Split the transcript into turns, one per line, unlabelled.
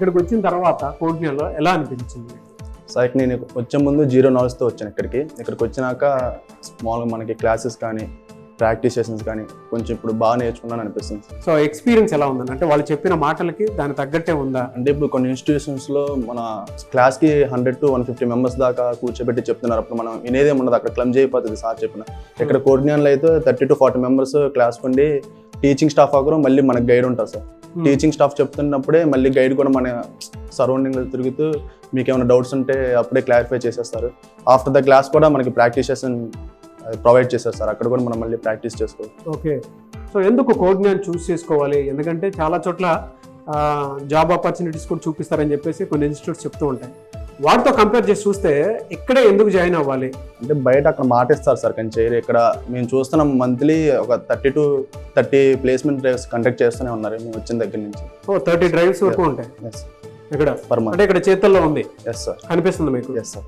ఇక్కడికి వచ్చిన తర్వాత కోడ్నియాలో ఎలా అనిపించింది?
సార్ నేను వచ్చే ముందు 0 నాలెడ్జ్తో వచ్చాను ఇక్కడికి వచ్చినాక స్మాల్గా మనకి క్లాసెస్ కానీ ప్రాక్టీస్ సెషన్స్ కానీ కొంచెం ఇప్పుడు బాగా నేర్చుకున్నాను అనిపిస్తుంది.
సో ఎక్స్పీరియన్స్ ఎలా ఉందని, అంటే వాళ్ళు చెప్పిన మాటలకి దాని తగ్గట్టే ఉందా?
అంటే ఇప్పుడు కొన్ని ఇన్స్టిట్యూషన్స్లో మన క్లాస్కి 100 to 150 మెంబర్స్ దాకా కూర్చోబెట్టి చెప్తున్నారు. అప్పుడు మనం వినేదే ఉండదు, అక్కడ క్లమ్జీ అయిపోతుంది సార్ చెప్పిన. ఇక్కడ కోడ్నియాలో అయితే 30 to 40 మెంబర్స్ క్లాస్ ఉండి టీచింగ్ స్టాఫ్ ఒకరు, మళ్ళీ మనకు గైడ్ ఉంటుంది సార్. టీచింగ్ స్టాఫ్ చెప్తున్నప్పుడే మళ్ళీ గైడ్ కూడా మన సరౌండింగ్లో తిరుగుతూ మీకు ఏమైనా డౌట్స్ ఉంటే అప్పుడే క్లారిఫై చేసేస్తారు. ఆఫ్టర్ ద క్లాస్ కూడా మనకి ప్రాక్టీస్ సెషన్ ప్రొవైడ్ చేస్తారు సార్, అక్కడ కూడా మనం మళ్ళీ ప్రాక్టీస్ చేసుకోవాలి.
ఓకే, సో ఎందుకు కోడ్నియాని చూస్ చేసుకోవాలి? ఎందుకంటే చాలా చోట్ల జాబ్ ఆపర్చునిటీస్ కూడా చూపిస్తారని చెప్పేసి కొన్ని ఇన్స్టిట్యూట్స్ చెప్తూ ఉంటాయి. వాటితో కంపేర్ చేసి చూస్తే ఇక్కడే ఎందుకు జాయిన్ అవ్వాలి?
అంటే బయట అక్కడ మాటిస్తారు సార్, కానీ చేయరు. ఇక్కడ మేము చూస్తున్నాం మంత్లీ ఒక 30 to 30 ప్లేస్మెంట్ డ్రైవ్స్ కండక్ట్ చేస్తూనే ఉన్నారు మేము వచ్చిన దగ్గర నుంచి.
30 డ్రైవ్స్ వరకు ఉంటాయి ఇక్కడ,
పర్ మంత్.
అంటే ఇక్కడ చేతుల్లో ఉంది,
ఎస్ సార్,
కనిపిస్తుంది మీకు?
Yes sir.